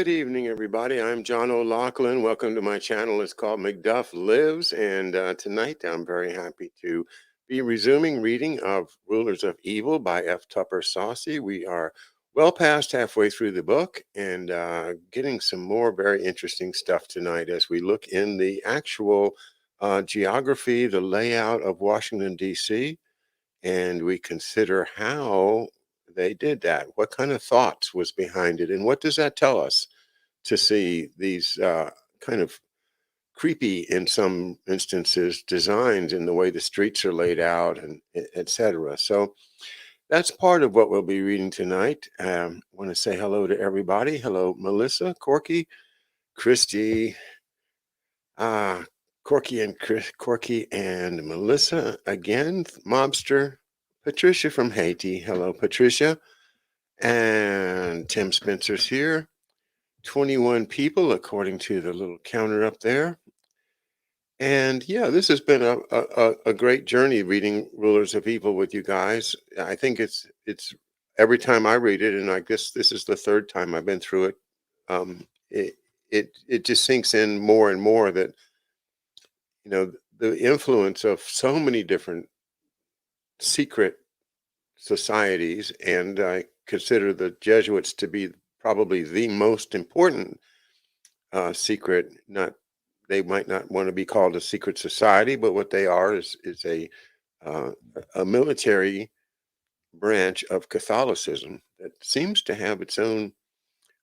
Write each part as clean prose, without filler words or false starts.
Good evening, everybody. I'm John O'Loughlin. Welcome to my channel. It's called Macduff Lives. And tonight I'm very happy to be resuming reading of Rulers of Evil by F. Tupper Saucy. We are well past halfway through the book and getting some more very interesting stuff tonight as we look in the actual geography, the layout of Washington, D.C., and we consider how they did that. What kind of thoughts was behind it, and what does that tell us to see these kind of creepy, in some instances, designs in the way the streets are laid out, and etc. So that's part of what we'll be reading tonight. I want to say hello to everybody. Hello, Melissa, Corky, Christy, uh, Corky and Melissa again, Mobster, Patricia from Haiti. Hello, Patricia. And Tim Spencer's here. 21 people, according to the little counter up there. And yeah, this has been a great journey reading Rulers of Evil with you guys. I think it's every time I read it, and I guess this is the third time I've been through it. Um, it it just sinks in more and more that the influence of so many different secret societies, and I consider the Jesuits to be probably the most important secret. Not They might not want to be called a secret society, but what they are is uh, a military branch of Catholicism that seems to have its own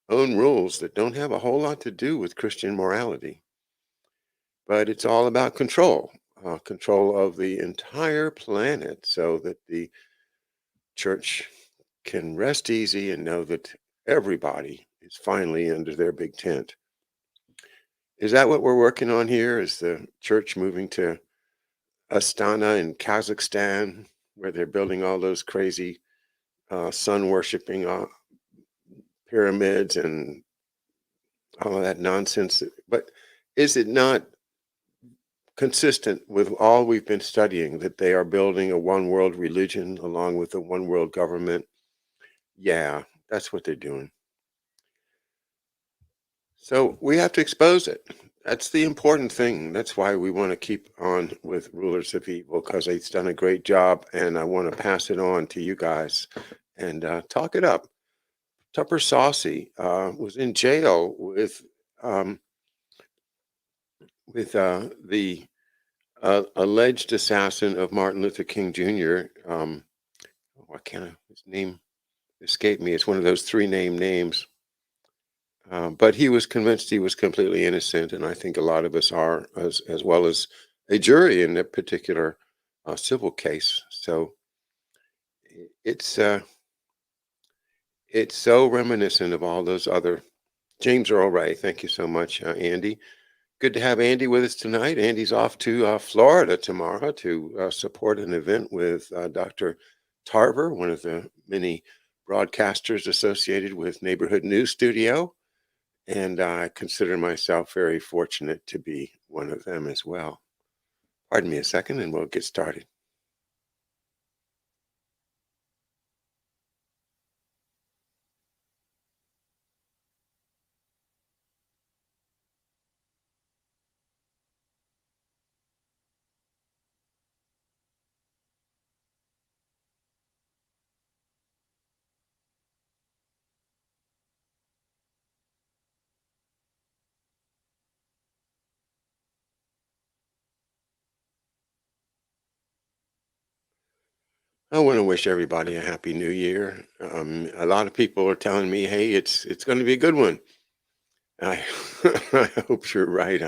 rules that don't have a whole lot to do with Christian morality. But it's all about control, control of the entire planet, so that the church can rest easy and know that everybody is finally under their big tent. Is that what we're working on here? Is the church moving to Astana in Kazakhstan, where they're building all those crazy sun worshiping pyramids and all of that nonsense? But is it not consistent with all we've been studying that they are building a one world religion along with a one world government? Yeah, that's what they're doing. So we have to expose it. That's the important thing. That's why we want to keep on with Rulers of Evil, because it's done a great job, and I want to pass it on to you guys and talk it up. Tupper Saucy was in jail um, with the alleged assassin of Martin Luther King Jr. Why can't his name escape me? It's one of those three names. But he was convinced he was completely innocent, and I think a lot of us are, as well as a jury in that particular civil case. So it's uh, it's so reminiscent of all those other. James Earl Ray, thank you so much, Andy. Good to have Andy with us tonight. Andy's off to Florida tomorrow to support an event with Dr. Tarver, one of the many broadcasters associated with Neighborhood News Studio. And I consider myself very fortunate to be one of them as well. Pardon me a second, and we'll get started. I want to wish everybody a happy new year. A lot of people are telling me, "Hey, it's going to be a good one." I I hope you're right.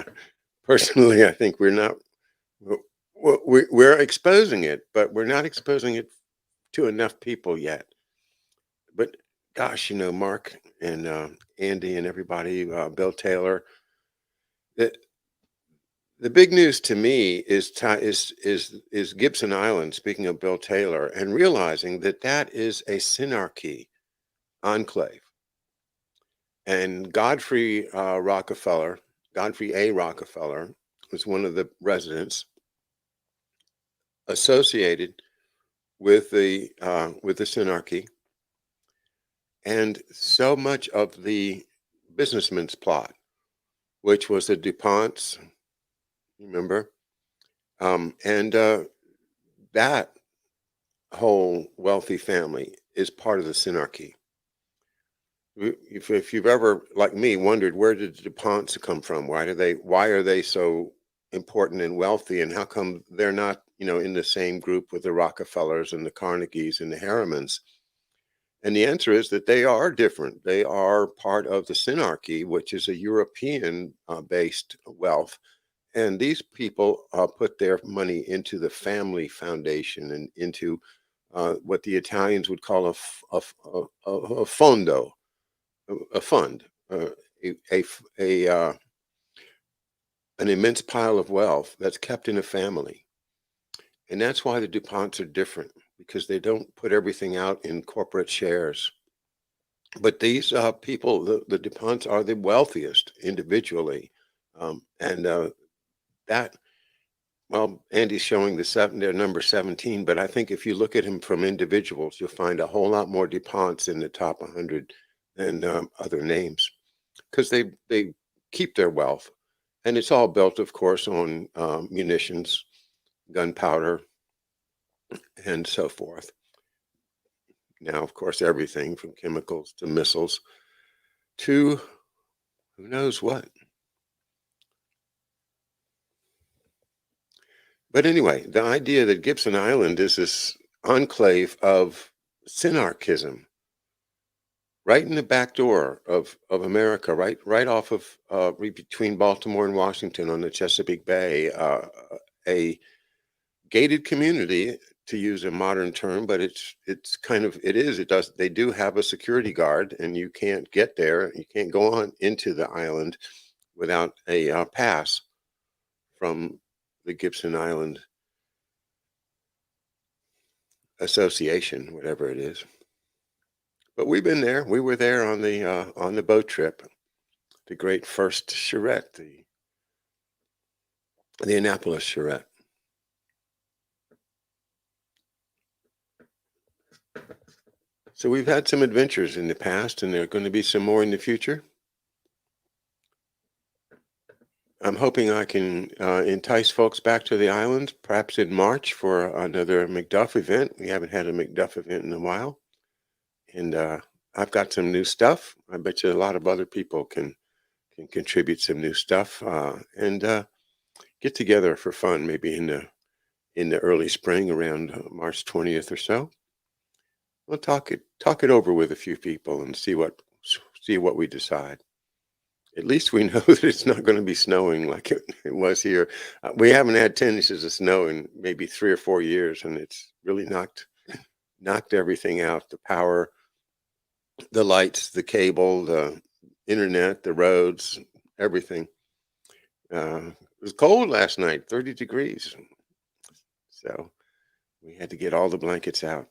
Personally, I think we're not. We're exposing it, but we're not exposing it to enough people yet. But gosh, Mark and Andy and everybody, Bill Taylor. The the big news to me is Gibson Island. Speaking of Bill Taylor, and realizing that that is a synarchy enclave, and Godfrey A. Rockefeller, was one of the residents associated with the synarchy, and so much of the businessman's plot, which was the DuPonts, remember? And that whole wealthy family is part of the synarchy. If you've ever, like me, wondered where did the DuPonts come from? Why are they so important and wealthy, and how come they're not, in the same group with the Rockefellers and the Carnegies and the Harrimans? And the answer is that they are different. They are part of the synarchy, which is a European based wealth. And these people put their money into the family foundation and into what the Italians would call a fondo, a fund, an immense pile of wealth that's kept in a family. And that's why the DuPonts are different, because they don't put everything out in corporate shares. But these people, the DuPonts, are the wealthiest individually. And that, well, Andy's showing their number 17, but I think if you look at him from individuals, you'll find a whole lot more DuPonts in the top 100 than other names, because they keep their wealth. And it's all built, of course, on munitions, gunpowder, and so forth. Now, of course, everything from chemicals to missiles to who knows what. But anyway, the idea that Gibson Island is this enclave of synarchism, right in the back door of America, right off of between Baltimore and Washington on the Chesapeake Bay, a gated community, to use a modern term, but they do have a security guard, and you can't get there. You can't go on into the island without a pass from the Gibson Island Association, whatever it is. But we've been there. We were there on the boat trip, the great first charrette, the Annapolis charrette. So we've had some adventures in the past, and there are going to be some more in the future. I'm hoping I can entice folks back to the island, perhaps in March, for another McDuff event. We haven't had a McDuff event in a while. And I've got some new stuff. I bet you a lot of other people can contribute some new stuff and get together for fun, maybe in the early spring, around March 20th or so. We'll talk it over with a few people and see what we decide. At least we know that it's not going to be snowing like it was here. We haven't had 10 inches of snow in maybe 3 or 4 years, and it's really knocked everything out. The power, the lights, the cable, the internet, the roads, everything. It was cold last night, 30 degrees. So we had to get all the blankets out.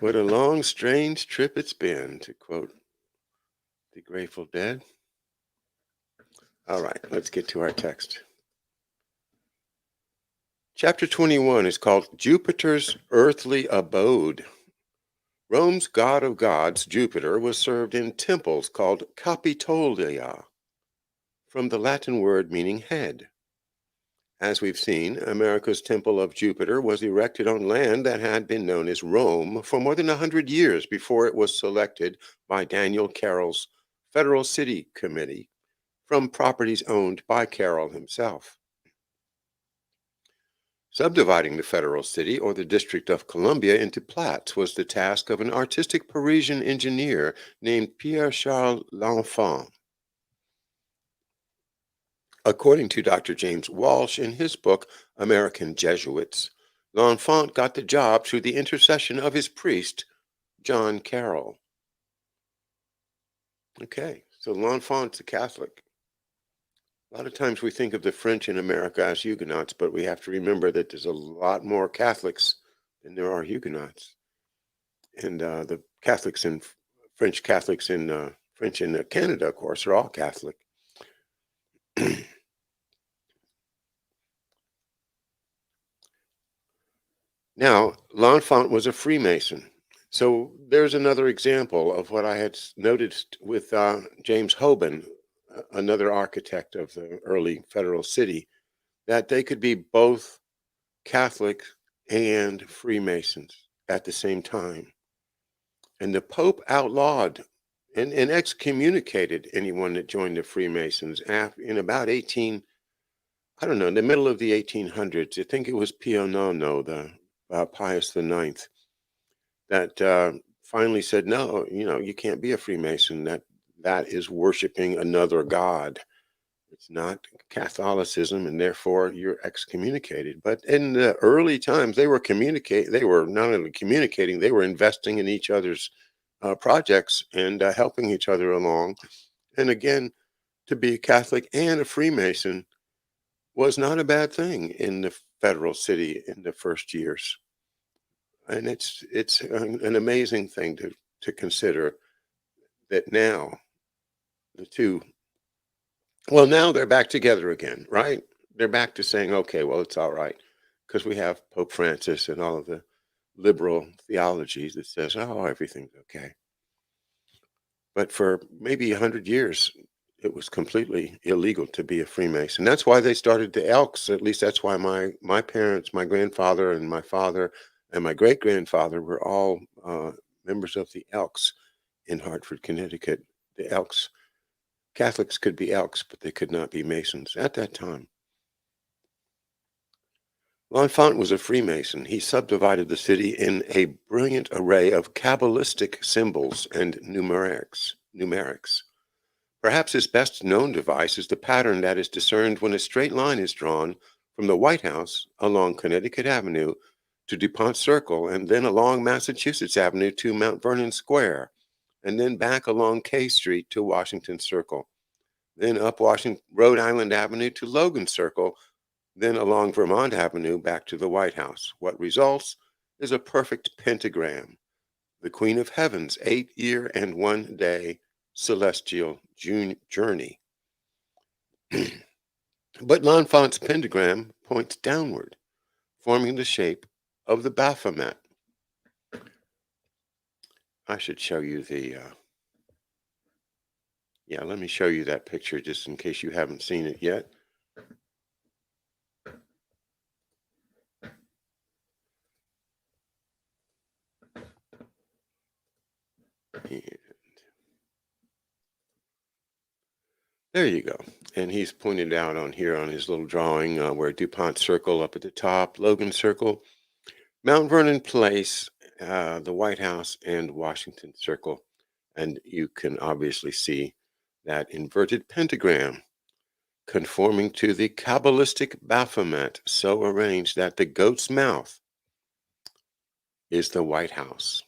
What a long, strange trip it's been, to quote the Grateful Dead. All right, let's get to our text. Chapter 21 is called Jupiter's Earthly Abode. Rome's god of gods, Jupiter, was served in temples called Capitolia, from the Latin word meaning head. As we've seen, America's Temple of Jupiter was erected on land that had been known as Rome for more than 100 years before it was selected by Daniel Carroll's Federal City Committee from properties owned by Carroll himself. Subdividing the federal city, or the District of Columbia, into plats was the task of an artistic Parisian engineer named Pierre-Charles L'Enfant. According to Dr. James Walsh in his book, American Jesuits, L'Enfant got the job through the intercession of his priest, John Carroll. Okay, so L'Enfant's a Catholic. A lot of times we think of the French in America as Huguenots, but we have to remember that there's a lot more Catholics than there are Huguenots. And the Catholics in French Catholics in French in Canada, of course, are all Catholic. Now, L'Enfant was a Freemason. So there's another example of what I had noticed with James Hoban, another architect of the early federal city, that they could be both Catholic and Freemasons at the same time. And the Pope outlawed and excommunicated anyone that joined the Freemasons in about 18, I don't know, in the middle of the 1800s. I think it was Pio Nono, the Pius the Ninth, that finally said, no, you can't be a Freemason. That is worshiping another god. It's not Catholicism, and therefore you're excommunicated. But in the early times, they were They were not only communicating; they were investing in each other's projects and helping each other along. And again, to be a Catholic and a Freemason was not a bad thing in the federal city in the first years. And it's an amazing thing to consider that now the two. Well, now they're back together again, right? They're back to saying, okay, well, it's all right, because we have Pope Francis and all of the liberal theologies that says, oh, everything's okay. But for maybe 100 years, it was completely illegal to be a Freemason. That's why they started the Elks. At least that's why my parents, my grandfather and my father and my great grandfather were all members of the Elks in Hartford, Connecticut. The Elks, Catholics could be Elks, but they could not be Masons at that time. L'Enfant was a Freemason. He subdivided the city in a brilliant array of Kabbalistic symbols and numerics. Perhaps his best known device is the pattern that is discerned when a straight line is drawn from the White House along Connecticut Avenue to DuPont Circle, and then along Massachusetts Avenue to Mount Vernon Square, and then back along K Street to Washington Circle, then up Rhode Island Avenue to Logan Circle, then along Vermont Avenue back to the White House. What results is a perfect pentagram, the Queen of Heaven's 8-year and 1-day celestial journey. But L'Enfant's pentagram points downward, forming the shape of the Baphomet. I should show you let me show you that picture just in case you haven't seen it yet. And there you go. And he's pointed out on here on his little drawing where DuPont Circle up at the top, Logan Circle, Mount Vernon Place, the White House, and Washington Circle. And you can obviously see that inverted pentagram conforming to the Kabbalistic Baphomet, so arranged that the goat's mouth is the White House.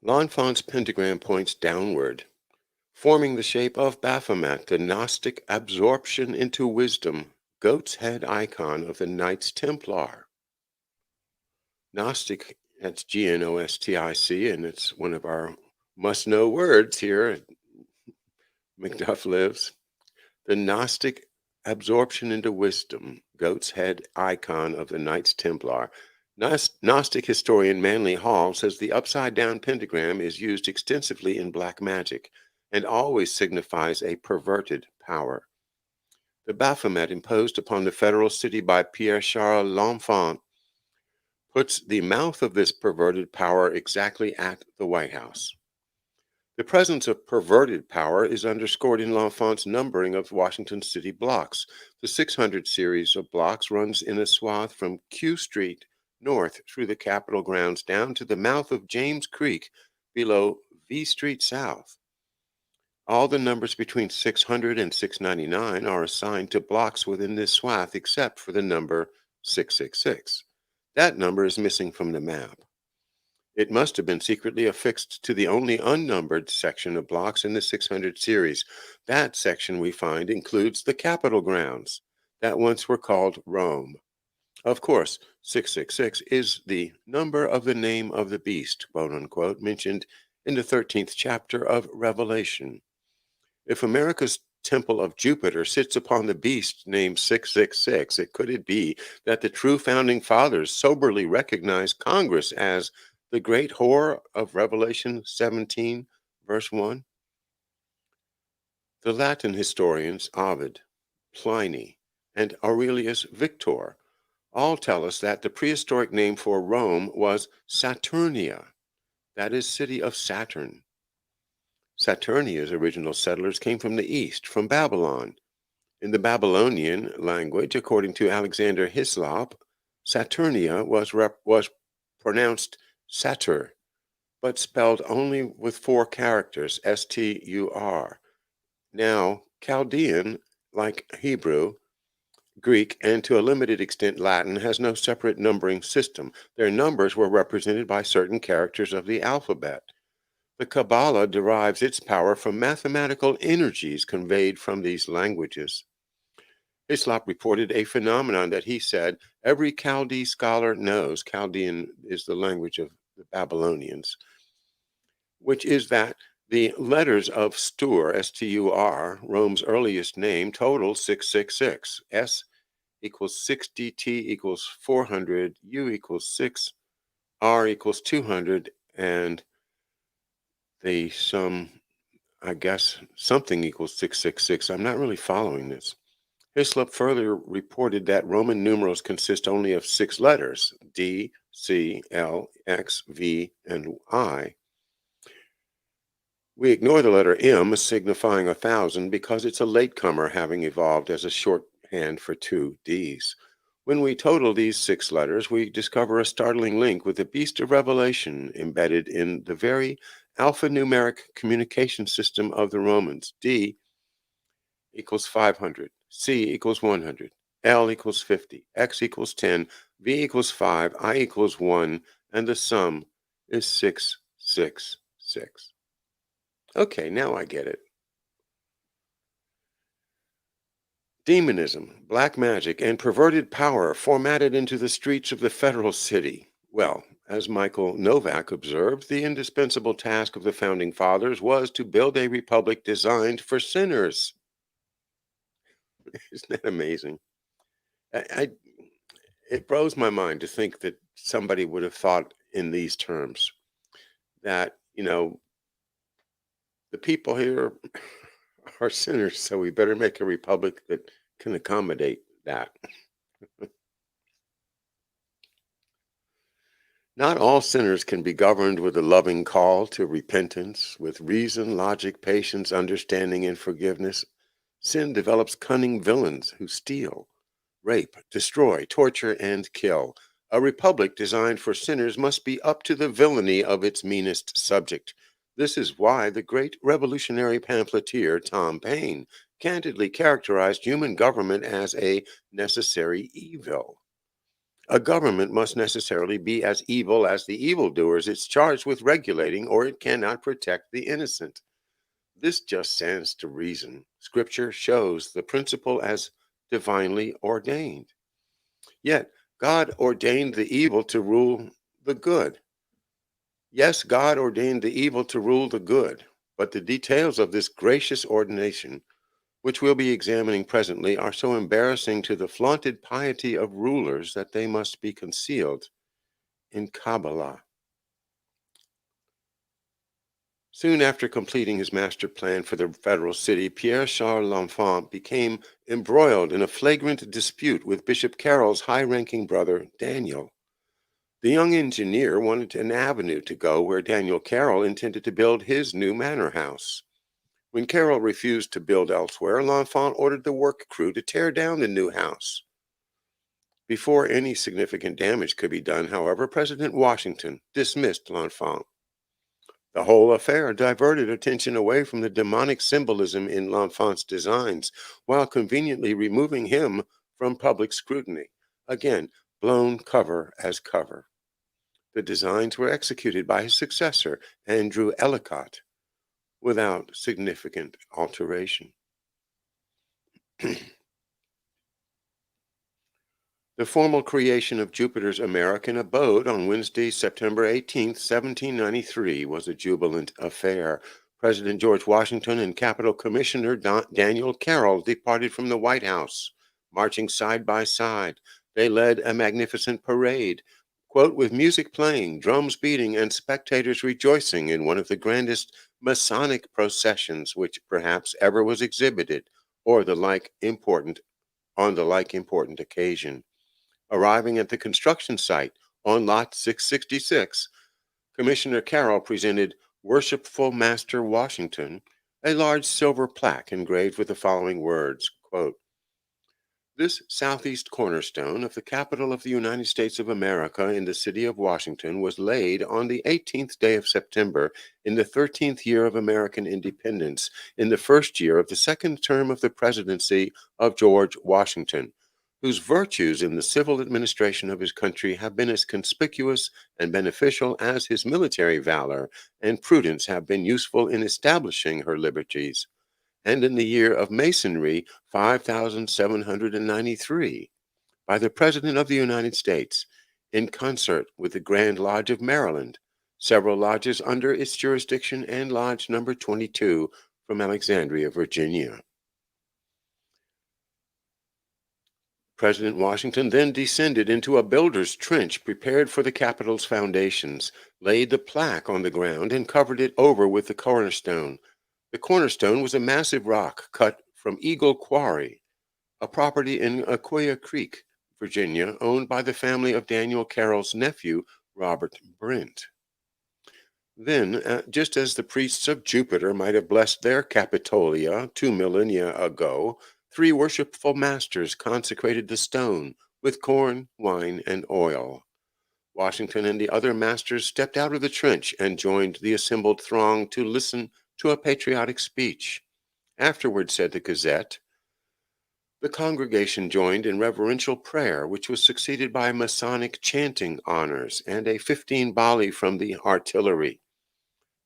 L'Enfant's pentagram points downward, forming the shape of Baphomet, the Gnostic absorption into wisdom, goat's head icon of the Knights Templar. Gnostic, that's Gnostic, and it's one of our must-know words here at McDuff Lives. The Gnostic absorption into wisdom, goat's head icon of the Knights Templar. Gnostic historian Manly Hall says the upside-down pentagram is used extensively in black magic and always signifies a perverted power. The Baphomet imposed upon the federal city by Pierre-Charles L'Enfant puts the mouth of this perverted power exactly at the White House. The presence of perverted power is underscored in L'Enfant's numbering of Washington city blocks. The 600 series of blocks runs in a swath from Q Street north through the Capitol grounds down to the mouth of James Creek below V Street south. All the numbers between 600 and 699 are assigned to blocks within this swath except for the number 666. That number is missing from the map. It must have been secretly affixed to the only unnumbered section of blocks in the 600 series. That section, we find, includes the Capitol grounds that once were called Rome. Of course, 666 is the number of the name of the beast, quote unquote, mentioned in the 13th chapter of Revelation. If America's temple of Jupiter sits upon the beast named 666, could it be that the true founding fathers soberly recognized Congress as the great whore of Revelation 17, verse 1? The Latin historians Ovid, Pliny, and Aurelius Victor all tell us that the prehistoric name for Rome was Saturnia, that is, city of Saturn. Saturnia's original settlers came from the east, from Babylon. In the Babylonian language, according to Alexander Hislop, Saturnia was pronounced Satur, but spelled only with 4 characters, S-T-U-R. Now, Chaldean, like Hebrew, Greek, and to a limited extent Latin, has no separate numbering system. Their numbers were represented by certain characters of the alphabet. The Kabbalah derives its power from mathematical energies conveyed from these languages. Hislop reported a phenomenon that he said every Chaldee scholar knows. Chaldean is the language of the Babylonians, which is that the letters of Stur, S-T-U-R, Rome's earliest name, total 666. S equals 60, T equals 400, U equals 6, R equals 200, and the sum, I guess, something equals 666. I'm not really following this. Hislop further reported that Roman numerals consist only of 6 letters, D, C, L, X, V, and I. We ignore the letter M, signifying 1,000, because it's a latecomer, having evolved as a shorthand for 2 Ds. When we total these 6 letters, we discover a startling link with the beast of Revelation embedded in the very alphanumeric communication system of the Romans. D equals 500, C equals 100, L equals 50, X equals 10, V equals 5, I equals 1, and the sum is 666. Okay, now I get it. Demonism, black magic, and perverted power formatted into the streets of the federal city. Well, as Michael Novak observed, the indispensable task of the founding fathers was to build a republic designed for sinners. Isn't that amazing? I it blows my mind to think that somebody would have thought in these terms that, the people here are sinners, so we better make a republic that can accommodate that. Not all sinners can be governed with a loving call to repentance, with reason, logic, patience, understanding, and forgiveness. Sin develops cunning villains who steal, rape, destroy, torture, and kill. A republic designed for sinners must be up to the villainy of its meanest subject. This is why the great revolutionary pamphleteer Tom Paine candidly characterized human government as a necessary evil. A government must necessarily be as evil as the evildoers it's charged with regulating, or it cannot protect the innocent. This just stands to reason. Scripture shows the principle as divinely ordained. Yet, God ordained the evil to rule the good. Yes, God ordained the evil to rule the good, but the details of this gracious ordination, which we'll be examining presently, are so embarrassing to the flaunted piety of rulers that they must be concealed in Kabbalah. Soon after completing his master plan for the federal city, Pierre Charles L'Enfant became embroiled in a flagrant dispute with Bishop Carroll's high-ranking brother, Daniel. The young engineer wanted an avenue to go where Daniel Carroll intended to build his new manor house. When Carroll refused to build elsewhere, L'Enfant ordered the work crew to tear down the new house. Before any significant damage could be done, however, President Washington dismissed L'Enfant. The whole affair diverted attention away from the demonic symbolism in L'Enfant's designs, while conveniently removing him from public scrutiny. Again, blown cover as cover. The designs were executed by his successor, Andrew Ellicott, without significant alteration. The formal creation of Jupiter's American abode on Wednesday, September 18th, 1793, was a jubilant affair. President George Washington and Capitol Commissioner Daniel Carroll departed from the White House, marching side by side. They led a magnificent parade, quote, with music playing, drums beating, and spectators rejoicing in one of the grandest Masonic processions which perhaps ever was exhibited, or the like important on the like important occasion. Arriving at the construction site on Lot 666, Commissioner Carroll presented Worshipful Master Washington a large silver plaque engraved with the following words, quote, "This southeast cornerstone of the capital of the United States of America in the city of Washington was laid on the 18th day of September in the 13th year of American independence, in the first year of the second term of the presidency of George Washington, whose virtues in the civil administration of his country have been as conspicuous and beneficial as his military valor and prudence have been useful in establishing her liberties, and in the year of Masonry 5793, by the President of the United States, in concert with the Grand Lodge of Maryland, several lodges under its jurisdiction, and Lodge number 22 from Alexandria, Virginia." President Washington then descended into a builder's trench prepared for the Capitol's foundations, laid the plaque on the ground, and covered it over with the cornerstone. The cornerstone was a massive rock cut from Eagle Quarry, a property in Aquia Creek, Virginia, owned by the family of Daniel Carroll's nephew, Robert Brent. Then, just as the priests of Jupiter might have blessed their Capitolia 2 millennia ago, three worshipful masters consecrated the stone with corn, wine, and oil. Washington and the other masters stepped out of the trench and joined the assembled throng to listen to a patriotic speech. Afterward, said the Gazette, the congregation joined in reverential prayer, which was succeeded by Masonic chanting honors and a 15 volley from the artillery.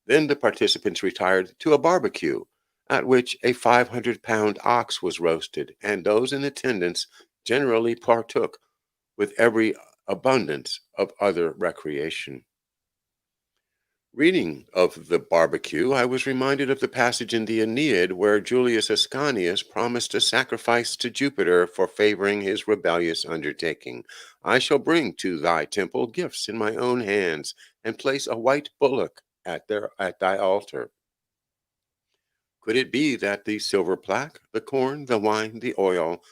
Then the participants retired to a barbecue, at which a 500-pound ox was roasted, and those in attendance generally partook with every abundance of other recreation. Reading of the barbecue, I was reminded of the passage in the Aeneid where Julius Ascanius promised a sacrifice to Jupiter for favoring his rebellious undertaking. "I shall bring to thy temple gifts in my own hands, and place a white bullock at thy altar." Could it be that the silver plaque, the corn, the wine, the oil,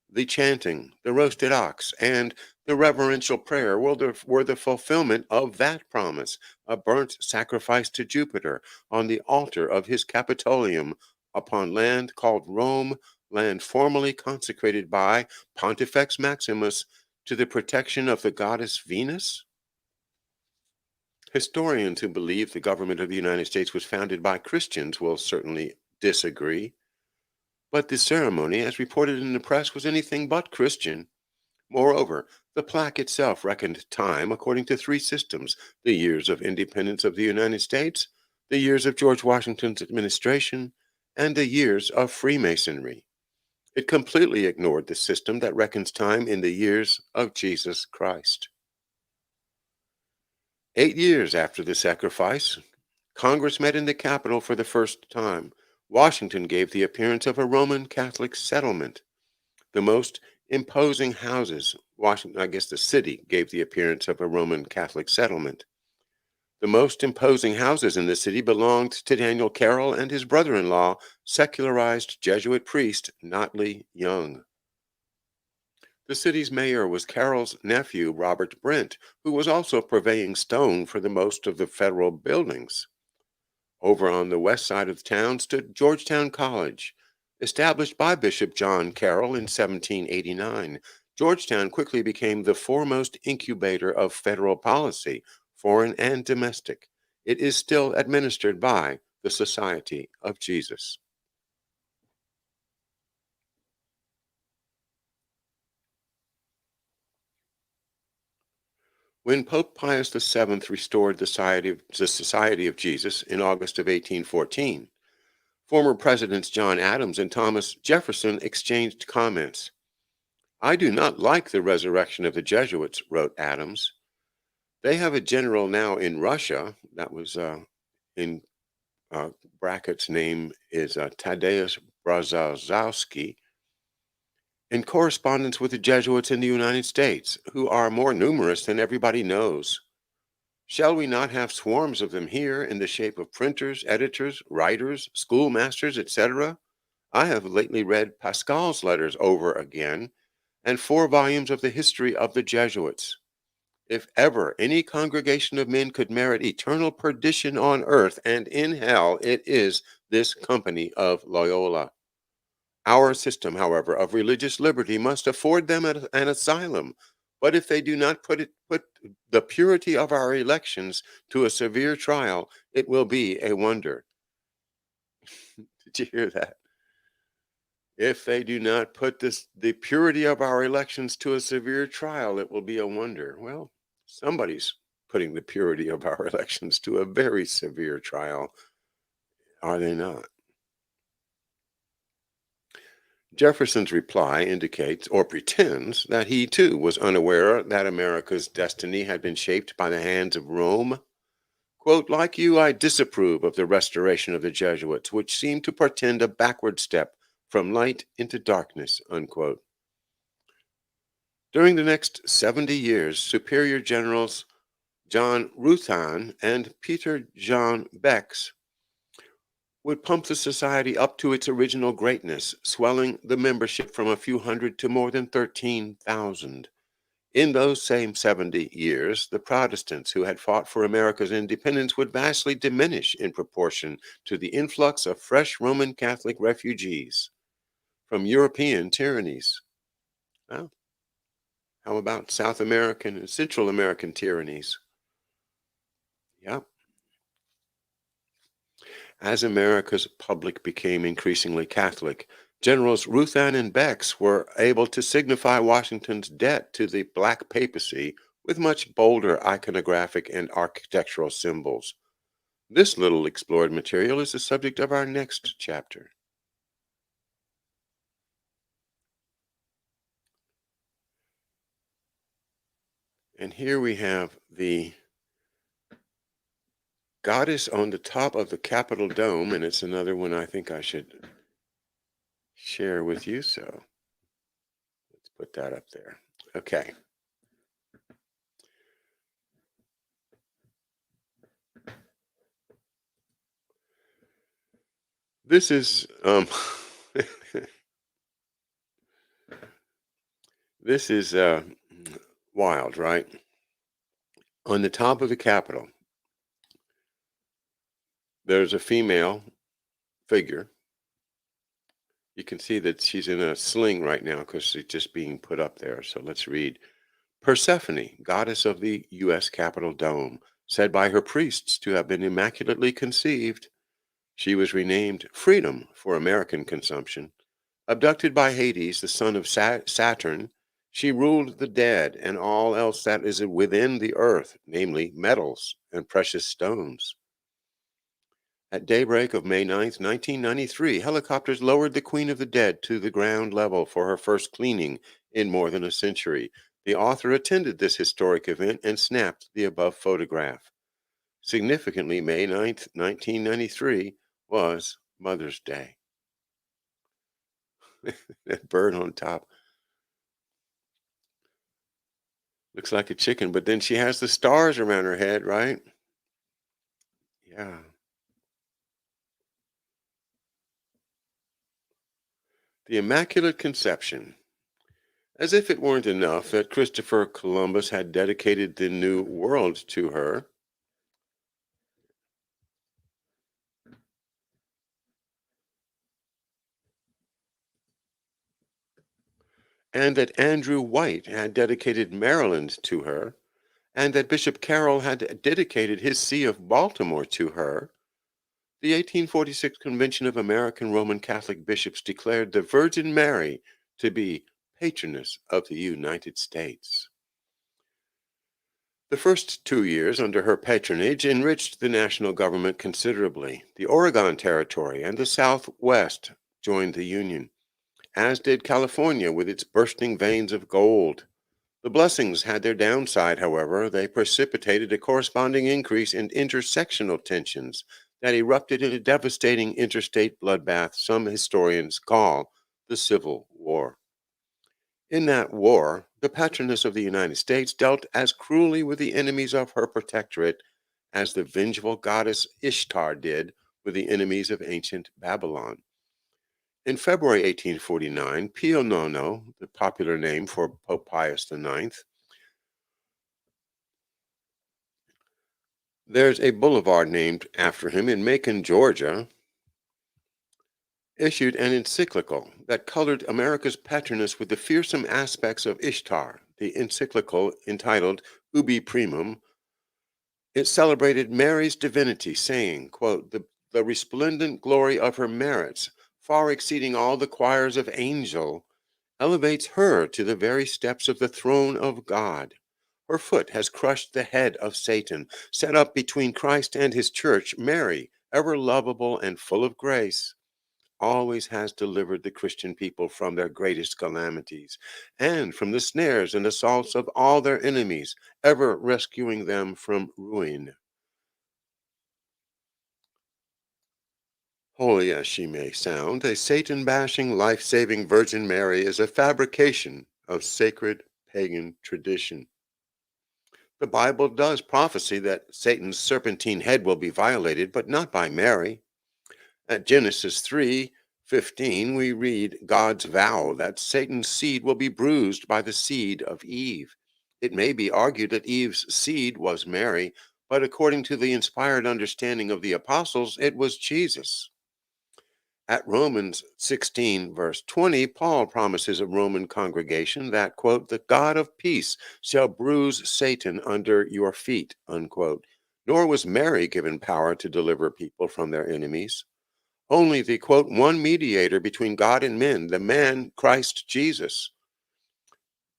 the chanting, the roasted ox, and the reverential prayer were the fulfillment of that promise, a burnt sacrifice to Jupiter on the altar of his Capitolium upon land called Rome, land formally consecrated by Pontifex Maximus to the protection of the goddess Venus? Historians who believe the government of the United States was founded by Christians will certainly disagree. But the ceremony, as reported in the press, was anything but Christian. Moreover, the plaque itself reckoned time according to three systems: the years of independence of the United States, the years of George Washington's administration, and the years of Freemasonry. It completely ignored the system that reckons time in the years of Jesus Christ. 8 years after the sacrifice, Congress met in the Capitol for the first time. Washington gave the appearance of a Roman Catholic settlement. The most imposing houses, Washington, I guess the city gave the appearance of a Roman Catholic settlement. The most imposing houses in the city belonged to Daniel Carroll and his brother-in-law, secularized Jesuit priest Notley Young. The city's mayor was Carroll's nephew, Robert Brent, who was also purveying stone for the most of the federal buildings. Over on the west side of the town stood Georgetown College, established by Bishop John Carroll in 1789. Georgetown quickly became the foremost incubator of federal policy, foreign and domestic. It is still administered by the Society of Jesus. When Pope Pius VII restored the Society of Jesus in August of 1814, former Presidents John Adams and Thomas Jefferson exchanged comments. "I do not like the resurrection of the Jesuits," wrote Adams. "They have a general now in Russia," that was in brackets name is Tadeusz Brazalowski, "in correspondence with the Jesuits in the United States, who are more numerous than everybody knows. Shall we not have swarms of them here in the shape of printers, editors, writers, schoolmasters, etc.? I have lately read Pascal's letters over again, and 4 volumes of the history of the Jesuits. If ever any congregation of men could merit eternal perdition on earth and in hell, it is this company of Loyola. Our system, however, of religious liberty must afford them an asylum. But if they do not put the purity of our elections to a severe trial, it will be a wonder." Did you hear that? If they do not put the purity of our elections to a severe trial, it will be a wonder. Well, somebody's putting the purity of our elections to a very severe trial, are they not? Jefferson's reply indicates or pretends that he too was unaware that America's destiny had been shaped by the hands of Rome. Quote, "Like you, I disapprove of the restoration of the Jesuits, which seem to portend a backward step from light into darkness," unquote. During the next 70 years, Superior Generals John Ruthan and Peter John Bex would pump the society up to its original greatness, swelling the membership from a few hundred to more than 13,000. In those same 70 years, the Protestants who had fought for America's independence would vastly diminish in proportion to the influx of fresh Roman Catholic refugees from European tyrannies. Well, how about South American and Central American tyrannies? Yep. As America's public became increasingly Catholic, Generals Ruthan and Bex were able to signify Washington's debt to the Black Papacy with much bolder iconographic and architectural symbols. This little explored material is the subject of our next chapter. And here we have the goddess on the top of the Capitol Dome, and it's another one I think I should share with you. So let's put that up there. Okay. This is this is wild, right? On the top of the Capitol, there's a female figure. You can see that she's in a sling right now because she's just being put up there. So let's read. Persephone, goddess of the U.S. Capitol Dome, said by her priests to have been immaculately conceived. She was renamed Freedom for American consumption. Abducted by Hades, the son of Saturn, she ruled the dead and all else that is within the earth, namely metals and precious stones. At daybreak of May 9th, 1993, helicopters lowered the Queen of the Dead to the ground level for her first cleaning in more than a century. The author attended this historic event and snapped the above photograph. Significantly, May 9th, 1993 was Mother's Day. That bird on top looks like a chicken, but then she has the stars around her head, right? Yeah. The Immaculate Conception. As if it weren't enough that Christopher Columbus had dedicated the New World to her, and that Andrew White had dedicated Maryland to her, and that Bishop Carroll had dedicated his See of Baltimore to her, the 1846 Convention of American Roman Catholic Bishops declared the Virgin Mary to be patroness of the United States. The first 2 years under her patronage enriched the national government considerably. The Oregon Territory and the Southwest joined the Union, as did California with its bursting veins of gold. The blessings had their downside, however. They precipitated a corresponding increase in intersectional tensions that erupted in a devastating interstate bloodbath some historians call the Civil War. In that war, the patroness of the United States dealt as cruelly with the enemies of her protectorate as the vengeful goddess Ishtar did with the enemies of ancient Babylon. In February 1849, Pio IX, the popular name for Pope Pius IX, there's a boulevard named after him in Macon, Georgia, issued an encyclical that colored America's patroness with the fearsome aspects of Ishtar. The encyclical, entitled Ubi Primum, it celebrated Mary's divinity, saying, quote, the resplendent glory of her merits, far exceeding all the choirs of angel, elevates her to the very steps of the throne of God. Her foot has crushed the head of Satan, set up between Christ and his church. Mary, ever lovable and full of grace, always has delivered the Christian people from their greatest calamities and from the snares and assaults of all their enemies, ever rescuing them from ruin. Holy as she may sound, a Satan bashing, life saving Virgin Mary is a fabrication of sacred pagan tradition. The Bible does prophesy that Satan's serpentine head will be violated, but not by Mary. At Genesis 3:15, we read God's vow that Satan's seed will be bruised by the seed of Eve. It may be argued that Eve's seed was Mary, but according to the inspired understanding of the apostles, it was Jesus. At Romans 16, verse 20, Paul promises a Roman congregation that, quote, the God of peace shall bruise Satan under your feet, unquote. Nor was Mary given power to deliver people from their enemies. Only the, quote, one mediator between God and men, the man Christ Jesus,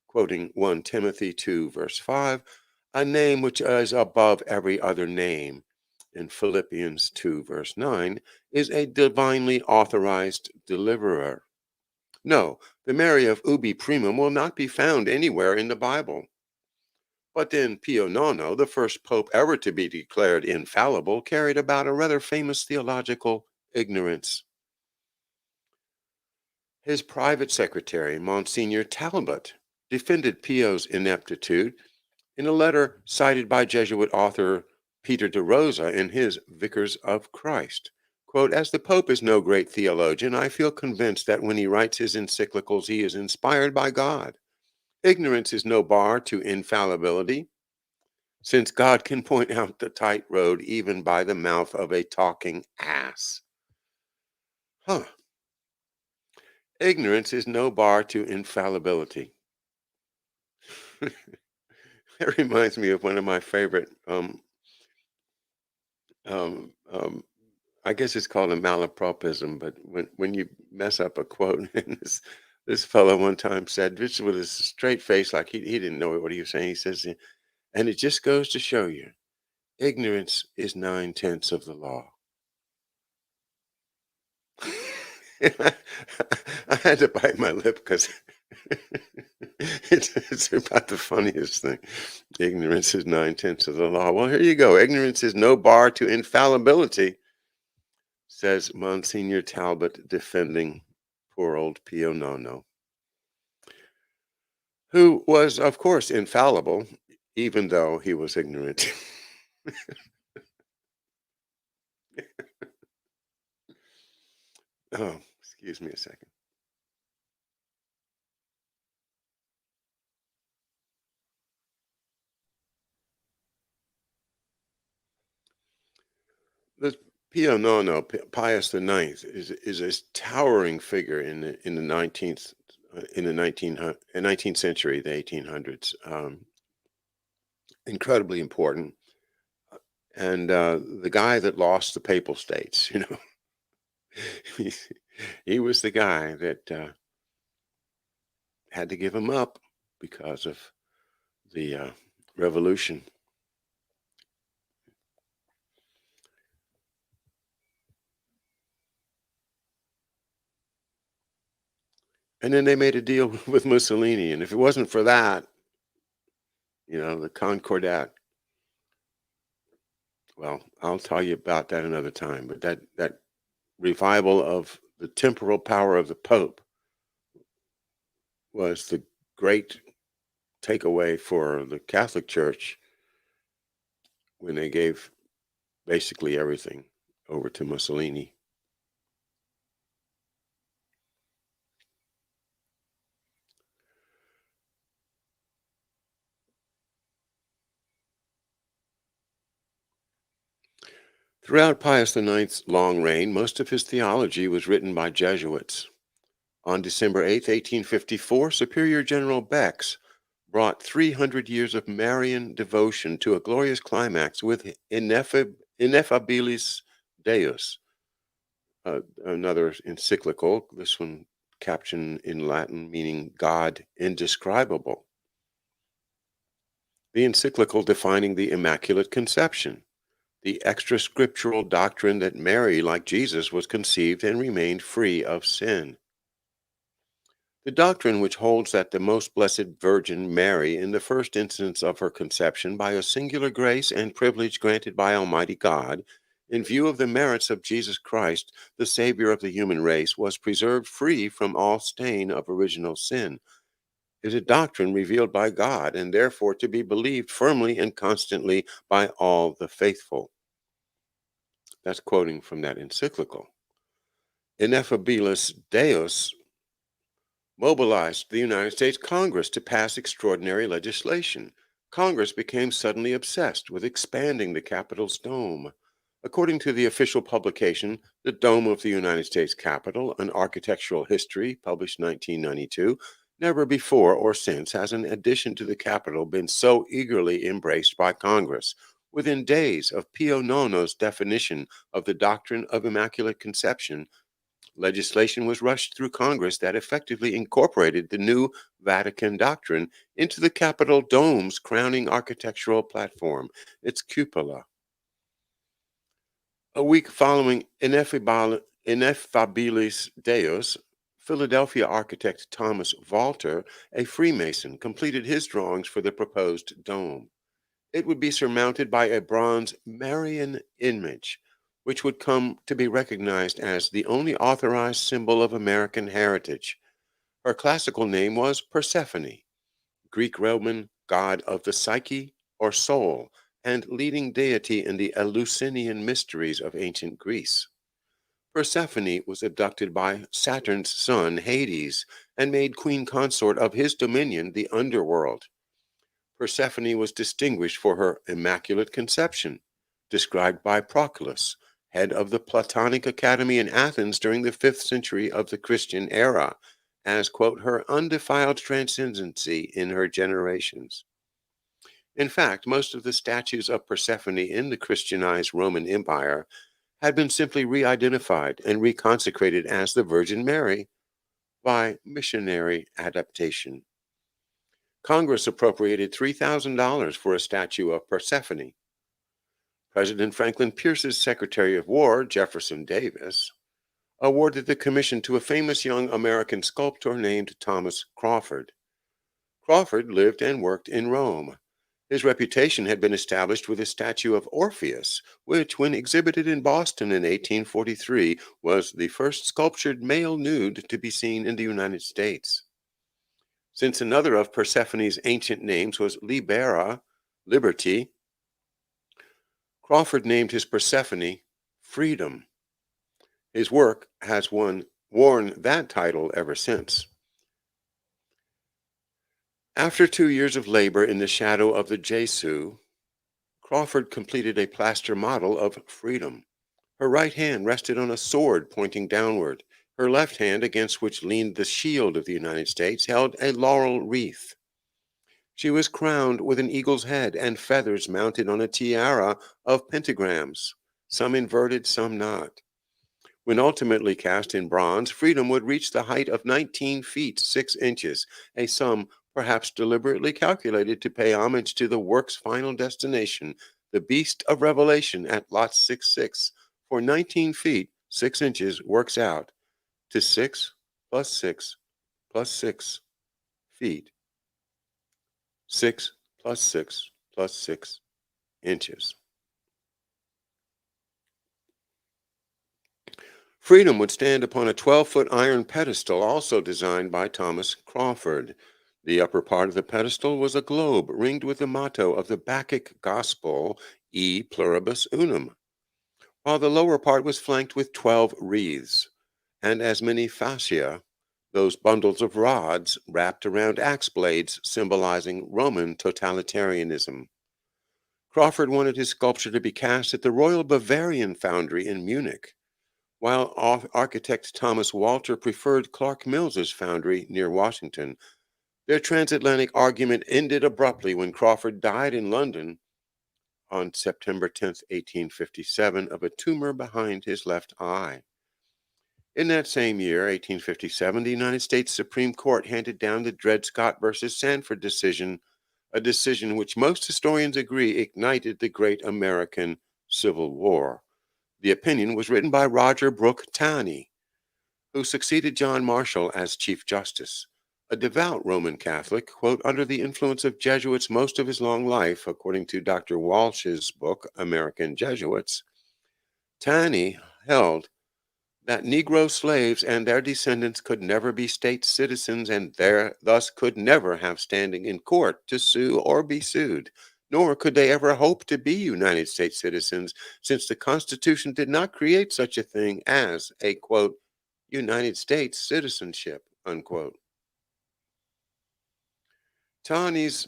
quoting 1 Timothy 2, verse 5, a name which is above every other name, in Philippians 2, verse 9, is a divinely authorized deliverer. No, the Mary of Ubi Primum will not be found anywhere in the Bible. But then Pio IX, the first pope ever to be declared infallible, carried about a rather famous theological ignorance. His private secretary, Monsignor Talbot, defended Pio's ineptitude in a letter cited by Jesuit author Peter de Rosa in his Vicars of Christ. Quote, as the Pope is no great theologian, I feel convinced that when he writes his encyclicals, he is inspired by God. Ignorance is no bar to infallibility, since God can point out the tight road even by the mouth of a talking ass. Huh. Ignorance is no bar to infallibility. That reminds me of one of my favorite um, um, I guess it's called a malapropism, but when you mess up a quote, and this fellow one time said, just with a straight face, like he didn't know what he was saying. He says, and it just goes to show you, ignorance is 9/10 of the law. And I had to bite my lip because it's about the funniest thing. Ignorance is 9/10 of the law. Well, here you go. Ignorance is no bar to infallibility, says Monsignor Talbot, defending poor old Pio Nono, who was, of course, infallible, even though he was ignorant. Oh, excuse me a second. This Pio Nono, Pius the Ninth, is a towering figure in the 19th in the 19th century, the 1800s. Incredibly important, and the guy that lost the Papal States, he, he was the guy that had to give him up because of the revolution. And then they made a deal with Mussolini. And if it wasn't for that, the Concordat, well, I'll tell you about that another time. But that revival of the temporal power of the Pope was the great takeaway for the Catholic Church when they gave basically everything over to Mussolini. Throughout Pius IX's long reign, most of his theology was written by Jesuits. On December 8, 1854, Superior General Bex brought 300 years of Marian devotion to a glorious climax with Ineffabilis Deus, another encyclical, this one captioned in Latin meaning God indescribable. The encyclical defining the Immaculate Conception, the extra scriptural doctrine that Mary, like Jesus, was conceived and remained free of sin. The doctrine which holds that the most blessed Virgin Mary, in the first instance of her conception, by a singular grace and privilege granted by Almighty God, in view of the merits of Jesus Christ, the Savior of the human race, was preserved free from all stain of original sin, is a doctrine revealed by God and therefore to be believed firmly and constantly by all the faithful. That's quoting from that encyclical. Ineffabilis Deus mobilized the United States Congress to pass extraordinary legislation. Congress became suddenly obsessed with expanding the Capitol's dome. According to the official publication, The Dome of the United States Capitol, An Architectural History, published 1992, never before or since has an addition to the Capitol been so eagerly embraced by Congress. Within days of Pio Nono's definition of the doctrine of Immaculate Conception, legislation was rushed through Congress that effectively incorporated the new Vatican doctrine into the Capitol dome's crowning architectural platform, its cupola. A week following Ineffabilis Deus, Philadelphia architect Thomas Walter, a Freemason, completed his drawings for the proposed dome. It would be surmounted by a bronze Marian image, which would come to be recognized as the only authorized symbol of American heritage. Her classical name was Persephone, Greek Roman god of the psyche or soul, and leading deity in the Eleusinian mysteries of ancient Greece. Persephone was abducted by Saturn's son, Hades, and made queen consort of his dominion, the underworld. Persephone was distinguished for her immaculate conception, described by Proclus, head of the Platonic Academy in Athens during the 5th century of the Christian era, as, quote, her undefiled transcendency in her generations. In fact, most of the statues of Persephone in the Christianized Roman Empire had been simply re-identified and reconsecrated as the Virgin Mary by missionary adaptation. Congress appropriated $3,000 for a statue of Persephone. President Franklin Pierce's Secretary of War, Jefferson Davis, awarded the commission to a famous young American sculptor named Thomas Crawford. Crawford lived and worked in Rome. His reputation had been established with a statue of Orpheus, which, when exhibited in Boston in 1843, was the first sculptured male nude to be seen in the United States. Since another of Persephone's ancient names was Libera, liberty, Crawford named his Persephone Freedom. His work has worn that title ever since. After 2 years of labor in the shadow of the Jesu, Crawford completed a plaster model of Freedom. Her right hand rested on a sword pointing downward. Her left hand, against which leaned the shield of the United States, held a laurel wreath. She was crowned with an eagle's head and feathers mounted on a tiara of pentagrams, some inverted, some not. When ultimately cast in bronze, Freedom would reach the height of 19 feet 6 inches, a sum perhaps deliberately calculated to pay homage to the work's final destination, the beast of Revelation at lot 66. For 19 feet 6 inches works out to 6 plus 6 plus 6 feet, 6 plus 6 plus 6 inches. Freedom would stand upon a 12-foot iron pedestal, also designed by Thomas Crawford. The upper part of the pedestal was a globe ringed with the motto of the Bacchic Gospel, E pluribus unum, while the lower part was flanked with 12 wreaths, and as many fascia, those bundles of rods wrapped around axe blades symbolizing Roman totalitarianism. Crawford wanted his sculpture to be cast at the Royal Bavarian Foundry in Munich, while architect Thomas Walter preferred Clark Mills's foundry near Washington. Their transatlantic argument ended abruptly when Crawford died in London on September 10th, 1857, of a tumor behind his left eye. In that same year, 1857, the United States Supreme Court handed down the Dred Scott versus Sanford decision, a decision which most historians agree ignited the great American Civil War. The opinion was written by Roger Brooke Taney, who succeeded John Marshall as Chief Justice. A devout Roman Catholic, quote, under the influence of Jesuits most of his long life, according to Dr. Walsh's book, American Jesuits, Taney held that Negro slaves and their descendants could never be state citizens and thus could never have standing in court to sue or be sued, nor could they ever hope to be United States citizens, since the Constitution did not create such a thing as a, quote, United States citizenship, unquote. Taney's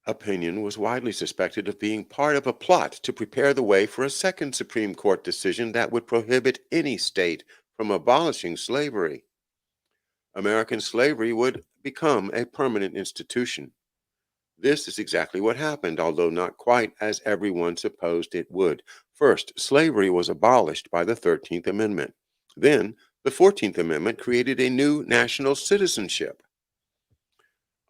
opinion was widely suspected of being part of a plot to prepare the way for a second Supreme Court decision that would prohibit any state from abolishing slavery. American slavery would become a permanent institution. This is exactly what happened, although not quite as everyone supposed it would. First, slavery was abolished by the 13th Amendment. Then, the 14th Amendment created a new national citizenship.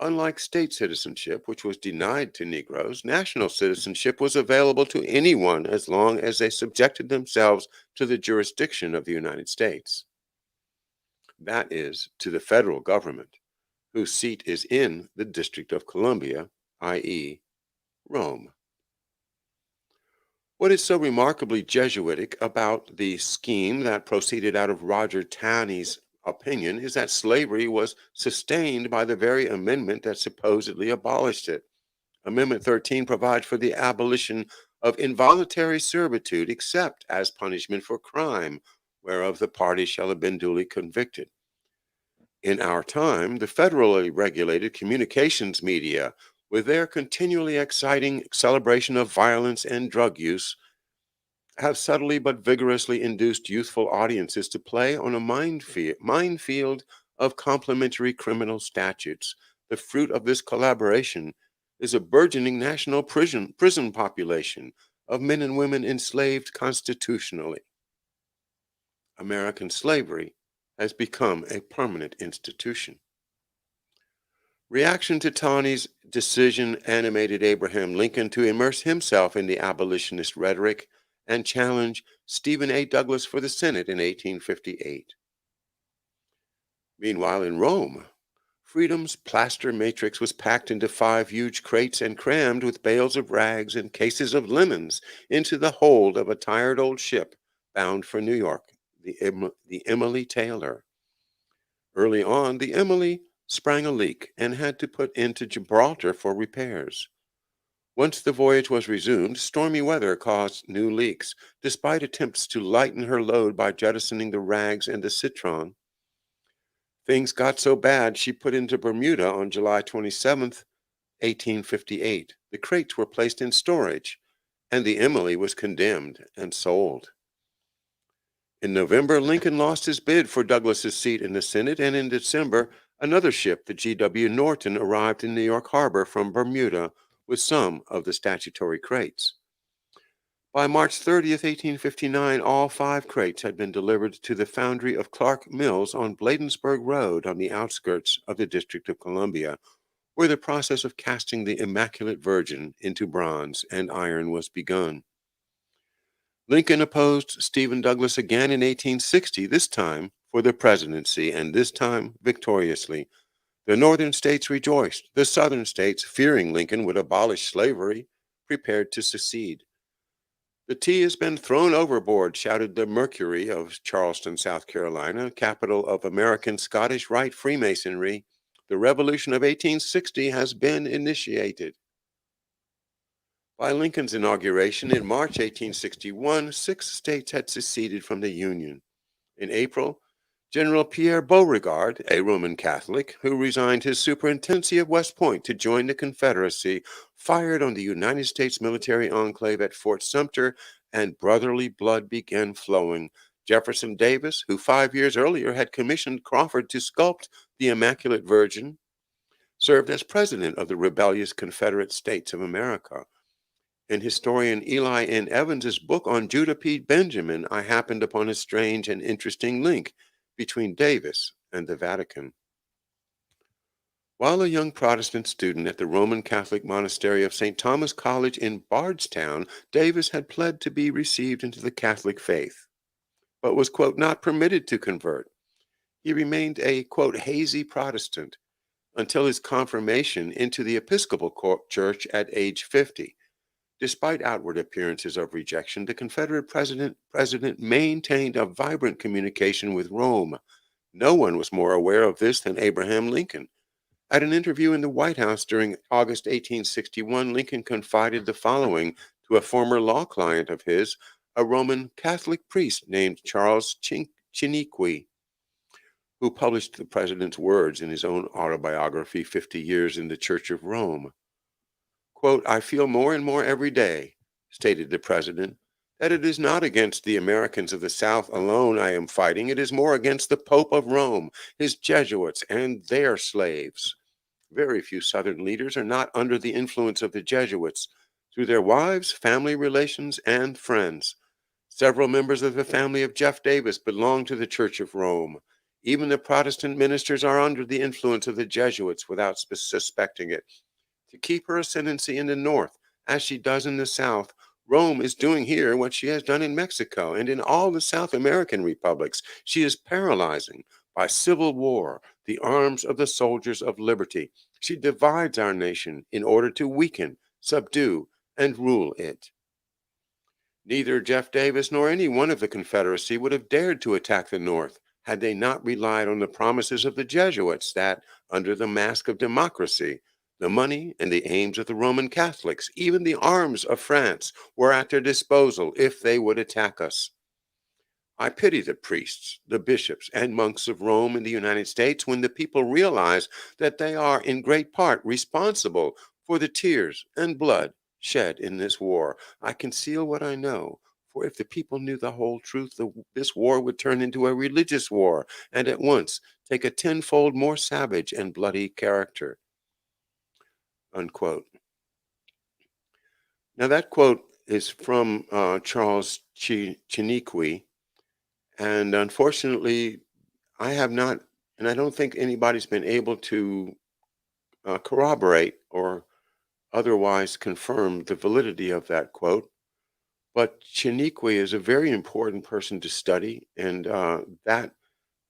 Unlike state citizenship, which was denied to Negroes, national citizenship was available to anyone as long as they subjected themselves to the jurisdiction of the United States. That is, to the federal government, whose seat is in the District of Columbia, i.e., Rome. What is so remarkably Jesuitic about the scheme that proceeded out of Roger Taney's opinion is that slavery was sustained by the very amendment that supposedly abolished it. Amendment 13 provides for the abolition of involuntary servitude except as punishment for crime, whereof the party shall have been duly convicted. In our time, the federally regulated communications media, with their continually exciting celebration of violence and drug use, have subtly but vigorously induced youthful audiences to play on a minefield of complementary criminal statutes. The fruit of this collaboration is a burgeoning national prison population of men and women enslaved constitutionally. American slavery has become a permanent institution. Reaction to Taney's decision animated Abraham Lincoln to immerse himself in the abolitionist rhetoric and challenge Stephen A. Douglas for the Senate in 1858. Meanwhile, in Rome, Freedom's plaster matrix was packed into 5 huge crates and crammed with bales of rags and cases of lemons into the hold of a tired old ship bound for New York, the Emily Taylor. Early on, the Emily sprang a leak and had to put into Gibraltar for repairs. Once the voyage was resumed, stormy weather caused new leaks, despite attempts to lighten her load by jettisoning the rags and the citron. Things got so bad she put into Bermuda on July 27th, 1858. The crates were placed in storage, and the Emily was condemned and sold. In November, Lincoln lost his bid for Douglas's seat in the Senate, and in December, another ship, the G.W. Norton, arrived in New York Harbor from Bermuda with some of the statutory crates. By March 30th, 1859, all 5 crates had been delivered to the foundry of Clark Mills on Bladensburg Road on the outskirts of the District of Columbia, where the process of casting the Immaculate Virgin into bronze and iron was begun. Lincoln opposed Stephen Douglas again in 1860, this time for the presidency, and this time victoriously. The northern states rejoiced. The southern states, fearing Lincoln would abolish slavery, prepared to secede. The tea has been thrown overboard, shouted the Mercury of Charleston, South Carolina, capital of American Scottish Rite Freemasonry. The Revolution of 1860 has been initiated. By Lincoln's inauguration in March 1861, 6 states had seceded from the Union. In April, General Pierre Beauregard, a Roman Catholic who resigned his superintendency of West Point to join the Confederacy, fired on the United States military enclave at Fort Sumter, and brotherly blood began flowing. Jefferson Davis, who 5 years earlier had commissioned Crawford to sculpt the Immaculate Virgin, served as president of the rebellious Confederate States of America. In historian Eli N. Evans's book on Judah P. Benjamin, I happened upon a strange and interesting link between Davis and the Vatican. While a young Protestant student at the Roman Catholic monastery of St. Thomas College in Bardstown, Davis had pled to be received into the Catholic faith, but was, quote, not permitted to convert. He remained a, quote, hazy Protestant until his confirmation into the Episcopal Church at age 50. Despite outward appearances of rejection, the Confederate president maintained a vibrant communication with Rome. No one was more aware of this than Abraham Lincoln. At an interview in the White House during August 1861, Lincoln confided the following to a former law client of his, a Roman Catholic priest named Charles Chiniquy, who published the president's words in his own autobiography, 50 Years in the Church of Rome. Quote, I feel more and more every day, stated the president, that it is not against the Americans of the South alone I am fighting. It is more against the Pope of Rome, his Jesuits, and their slaves. Very few Southern leaders are not under the influence of the Jesuits through their wives, family relations, and friends. Several members of the family of Jeff Davis belong to the Church of Rome. Even the Protestant ministers are under the influence of the Jesuits without suspecting it. To keep her ascendancy in the North, as she does in the South, Rome is doing here what she has done in Mexico and in all the South American republics. She is paralyzing by civil war the arms of the soldiers of liberty. She divides our nation in order to weaken, subdue, and rule it. Neither Jeff Davis nor any one of the Confederacy would have dared to attack the North had they not relied on the promises of the Jesuits that, under the mask of democracy, the money and the aims of the Roman Catholics, even the arms of France, were at their disposal if they would attack us. I pity the priests, the bishops, and monks of Rome and the United States when the people realize that they are in great part responsible for the tears and blood shed in this war. I conceal what I know, for if the people knew the whole truth, this war would turn into a religious war and at once take a tenfold more savage and bloody character. Unquote. Now that quote is from Charles Chiniquy, and unfortunately, I have not, and I don't think anybody's been able to corroborate or otherwise confirm the validity of that quote. But Chiniquy is a very important person to study, and that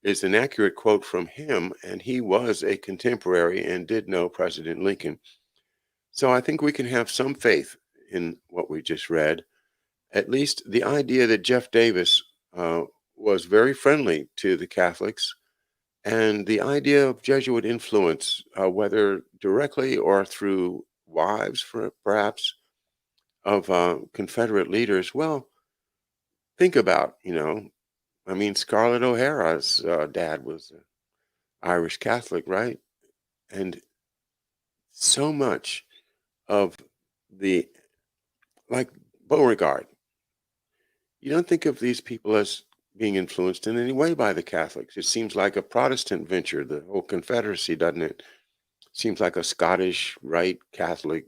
is an accurate quote from him, and he was a contemporary and did know President Lincoln. So I think we can have some faith in what we just read. At least the idea that Jeff Davis was very friendly to the Catholics, and the idea of Jesuit influence, whether directly or through wives, perhaps, of Confederate leaders. Well, think about, I mean, Scarlett O'Hara's dad was an Irish Catholic, right? And so much of the, like Beauregard, you don't think of these people as being influenced in any way by the Catholics. It seems like a Protestant venture, the whole Confederacy, doesn't it? Seems like a Scottish Rite Catholic,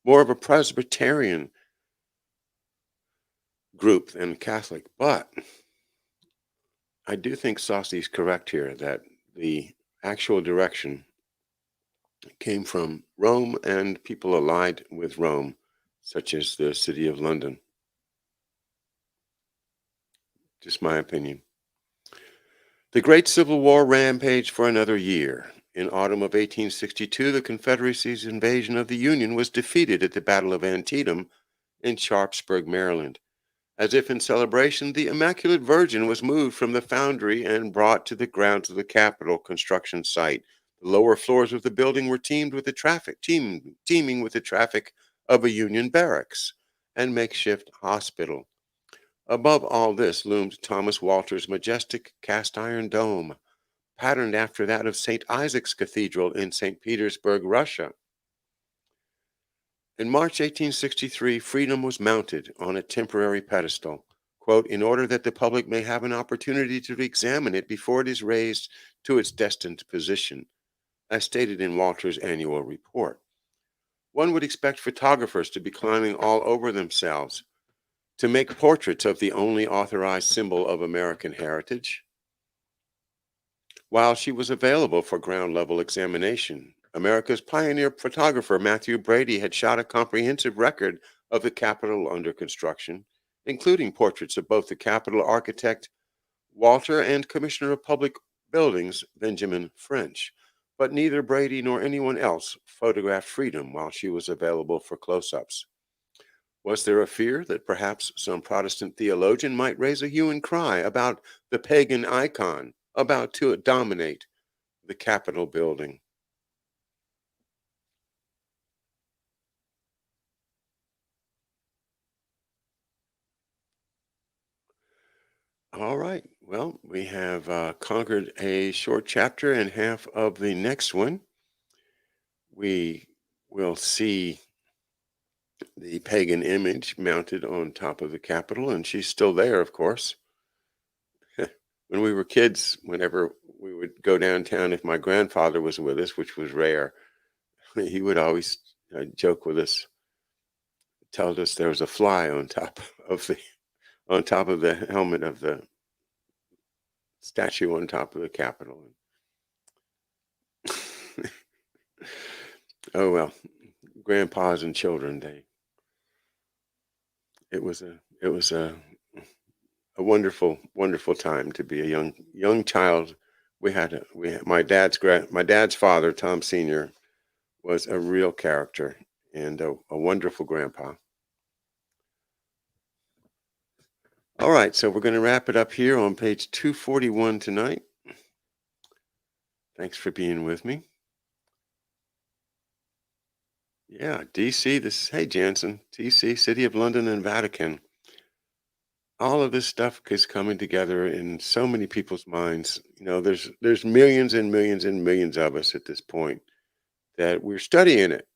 more of a Presbyterian group than Catholic. But I do think Saucy's correct here that the actual direction came from Rome and people allied with Rome, such as the City of London. Just my opinion. The Great Civil War rampaged for another year. In autumn of 1862, the Confederacy's invasion of the Union was defeated at the Battle of Antietam in Sharpsburg, Maryland. As if in celebration, the Immaculate Virgin was moved from the foundry and brought to the grounds of the Capitol construction site. The lower floors of the building were teeming with the traffic of a Union barracks and makeshift hospital. Above all this loomed Thomas Walter's majestic cast iron dome, patterned after that of St. Isaac's Cathedral in St. Petersburg, Russia. In March 1863, freedom was mounted on a temporary pedestal, quote, in order that the public may have an opportunity to examine it before it is raised to its destined position, as stated in Walter's annual report. One would expect photographers to be climbing all over themselves to make portraits of the only authorized symbol of American heritage. While she was available for ground level examination, America's pioneer photographer Matthew Brady had shot a comprehensive record of the Capitol under construction, including portraits of both the Capitol architect Walter and Commissioner of Public Buildings Benjamin French. But neither Brady nor anyone else photographed freedom while she was available for close ups. Was there a fear that perhaps some Protestant theologian might raise a hue and cry about the pagan icon about to dominate the Capitol building? All right. Well, we have conquered a short chapter and half of the next one. We will see the pagan image mounted on top of the Capitol, and she's still there, of course. When we were kids, whenever we would go downtown, if my grandfather was with us, which was rare, he would always joke with us, tell us there was a fly on top of the helmet of the statue on top of the Capitol. Oh well, grandpas and children, it was a wonderful time to be a young child. My dad's father, Tom Senior, was a real character and a wonderful grandpa. All right, so we're going to wrap it up here on page 241 tonight. Thanks for being with me. Yeah, DC, hey Jansen, DC, City of London and Vatican. All of this stuff is coming together in so many people's minds. There's millions and millions and millions of us at this point that we're studying it.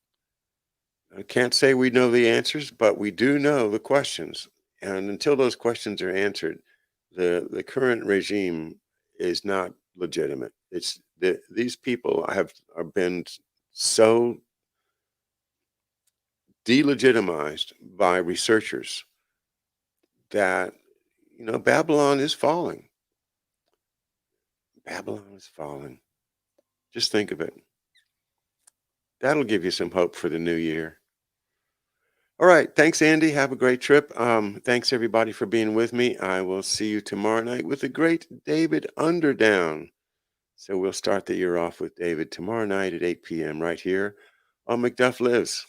I can't say we know the answers, but we do know the questions. And until those questions are answered, the current regime is not legitimate. These people have been so delegitimized by researchers that Babylon is falling. Babylon is falling. Just think of it. That'll give you some hope for the new year. All right. Thanks, Andy. Have a great trip. Thanks, everybody, for being with me. I will see you tomorrow night with the great David Underdown. So we'll start the year off with David tomorrow night at 8 p.m. right here on McDuff Lives.